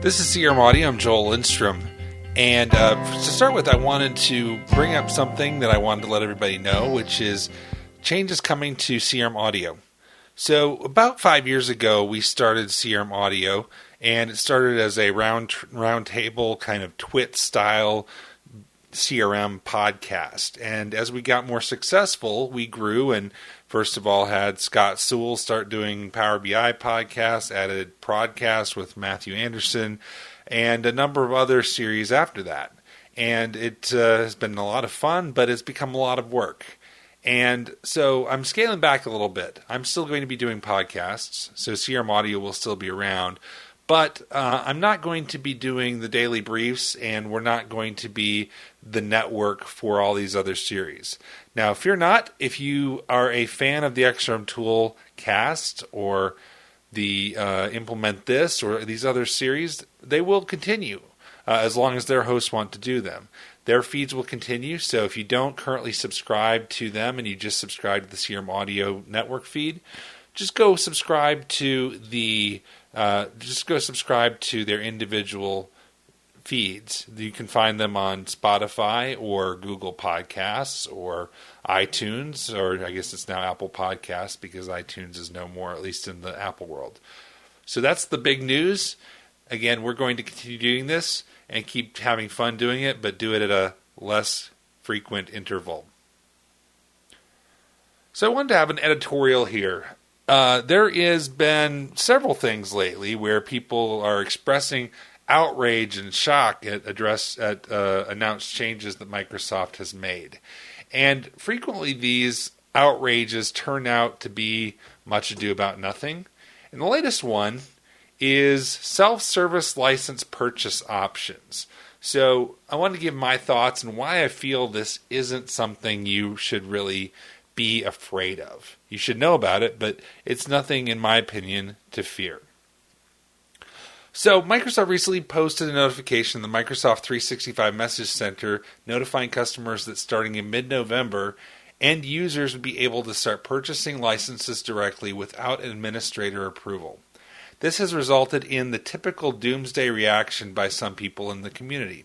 This is CRM Audio. I'm Joel Lindstrom. And to start with, I wanted to bring up something that I wanted to let everybody know, which is changes coming to CRM Audio. So about 5 years ago, we started CRM Audio, and it started as a round table kind of twit style CRM podcast. And as we got more successful, we grew and first of all had Scott Sewell start doing Power BI podcasts, added Prodcast with Matthew Anderson, and a number of other series after that. And it has been a lot of fun, but it's become a lot of work. And so I'm scaling back a little bit. I'm still going to be doing podcasts, so CRM Audio will still be around. But I'm not going to be doing the daily briefs, and we're not going to be the network for all these other series. Now, if you are a fan of the XRM Tool cast or the Implement This or these other series, they will continue as long as their hosts want to do them. Their feeds will continue, so if you don't currently subscribe to them and you just subscribe to the CRM Audio network feed, just go subscribe to their individual feeds. You can find them on Spotify or Google Podcasts or iTunes, or I guess it's now Apple Podcasts because iTunes is no more, at least in the Apple world. So that's the big news. Again, we're going to continue doing this and keep having fun doing it, but do it at a less frequent interval. So I wanted to have an editorial here. There has been several things lately where people are expressing outrage and shock at announced changes that Microsoft has made. And frequently these outrages turn out to be much ado about nothing. And the latest one is self-service license purchase options. So I wanted to give my thoughts and why I feel this isn't something you should really be afraid of. You should know about it, but it's nothing, in my opinion, to fear. So Microsoft recently posted a notification in the Microsoft 365 Message Center notifying customers that starting in mid-November, end users would be able to start purchasing licenses directly without administrator approval. This has resulted in the typical doomsday reaction by some people in the community.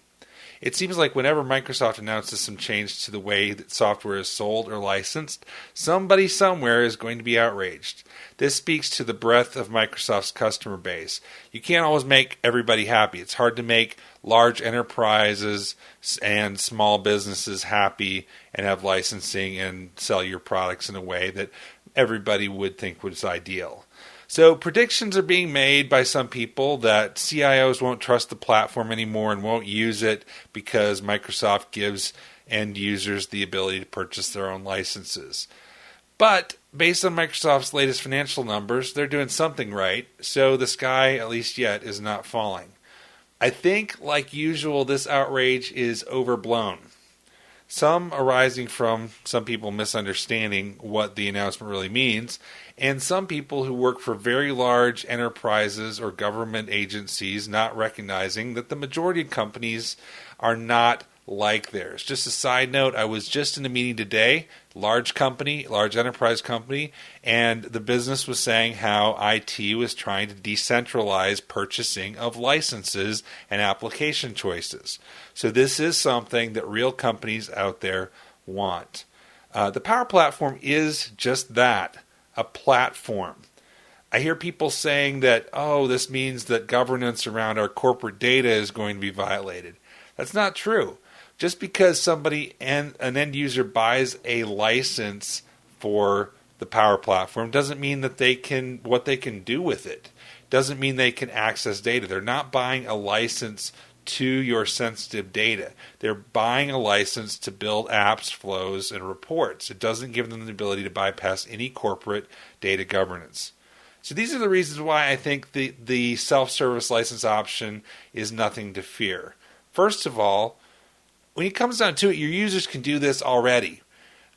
It seems like whenever Microsoft announces some change to the way that software is sold or licensed, somebody somewhere is going to be outraged. This speaks to the breadth of Microsoft's customer base. You can't always make everybody happy. It's hard to make large enterprises and small businesses happy and have licensing and sell your products in a way that everybody would think was ideal. So predictions are being made by some people that CIOs won't trust the platform anymore and won't use it because Microsoft gives end users the ability to purchase their own licenses. But based on Microsoft's latest financial numbers, they're doing something right, so the sky, at least yet, is not falling. I think, like usual, this outrage is overblown. Some arising from some people misunderstanding what the announcement really means, and some people who work for very large enterprises or government agencies not recognizing that the majority of companies are not like theirs. Just a side note, I was just in a meeting today, large enterprise company, and the business was saying how IT was trying to decentralize purchasing of licenses and application choices. So this is something that real companies out there want. The Power Platform is just that, a platform. I hear people saying that, this means that governance around our corporate data is going to be violated. That's not true. Just because an end user buys a license for the Power Platform doesn't mean that what they can do with it. Doesn't mean they can access data. They're not buying a license to your sensitive data. They're buying a license to build apps, flows, and reports. It doesn't give them the ability to bypass any corporate data governance. So these are the reasons why I think the self-service license option is nothing to fear. First of all, when it comes down to it, your users can do this already.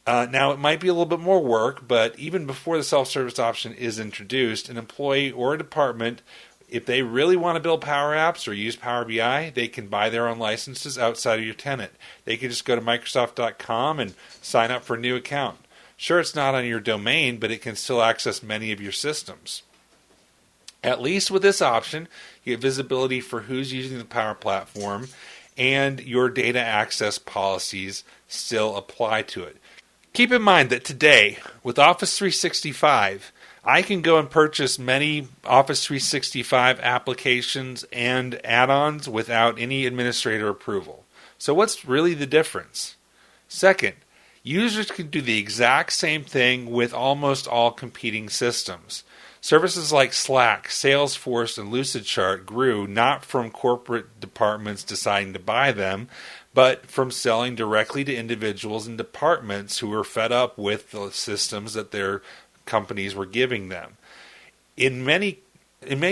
Now, it might be a little bit more work, but even before the self-service option is introduced, an employee or a department, if they really want to build Power Apps or use Power BI, they can buy their own licenses outside of your tenant. They can just go to Microsoft.com and sign up for a new account. Sure, it's not on your domain, but it can still access many of your systems. At least with this option, you get visibility for who's using the Power Platform, and your data access policies still apply to it. Keep in mind that today, with Office 365, I can go and purchase many Office 365 applications and add-ons without any administrator approval. So what's really the difference? Second, users can do the exact same thing with almost all competing systems. Services like Slack, Salesforce, and Lucidchart grew not from corporate departments deciding to buy them, but from selling directly to individuals and departments who were fed up with the systems that their companies were giving them. In many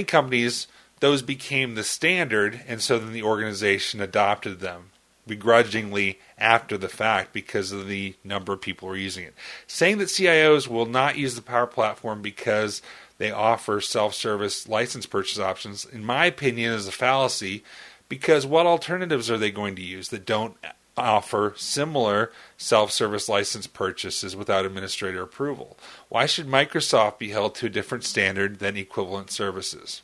companies, those became the standard, and so then the organization adopted them begrudgingly after the fact because of the number of people who are using it. Saying that CIOs will not use the Power Platform because they offer self-service license purchase options, in my opinion, is a fallacy, because what alternatives are they going to use that don't offer similar self-service license purchases without administrator approval? Why should Microsoft be held to a different standard than equivalent services?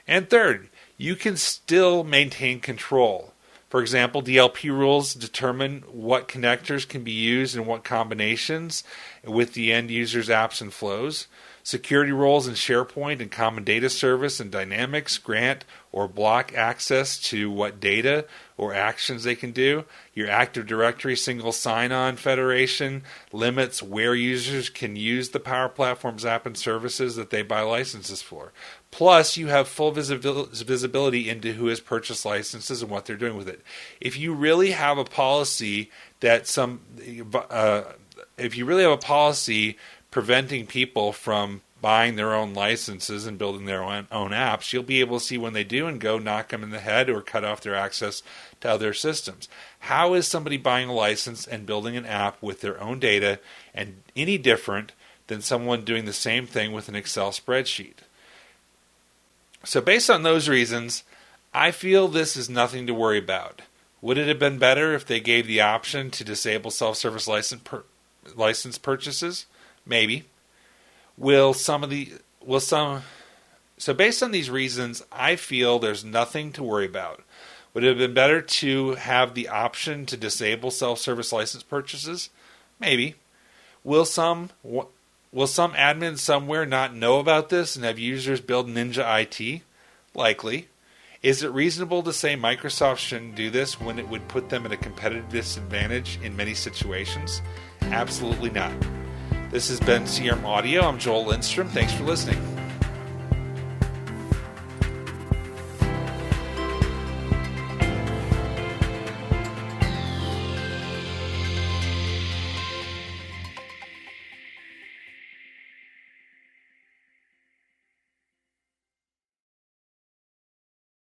And third, you can still maintain control. For example, DLP rules determine what connectors can be used in what combinations with the end user's apps and flows. Security roles in SharePoint and Common Data Service and Dynamics grant or block access to what data or actions they can do. Your Active Directory single sign-on federation limits where users can use the Power Platform's app and services that they buy licenses for. Plus, you have full visibility into who has purchased licenses and what they're doing with it. If you really have a policy preventing people from buying their own licenses and building their own apps, you'll be able to see when they do and go knock them in the head or cut off their access to other systems. How is somebody buying a license and building an app with their own data and any different than someone doing the same thing with an Excel spreadsheet? So based on those reasons, I feel this is nothing to worry about. Would it have been better if they gave the option to disable self-service license purchases? Maybe. So based on these reasons, I feel there's nothing to worry about. Would it have been better to have the option to disable self-service license purchases? Maybe. Will some admin somewhere not know about this and have users build Ninja IT? Likely. Is it reasonable to say Microsoft shouldn't do this when it would put them at a competitive disadvantage in many situations? Absolutely not. This has been CRM Audio. I'm Joel Lindstrom. Thanks for listening.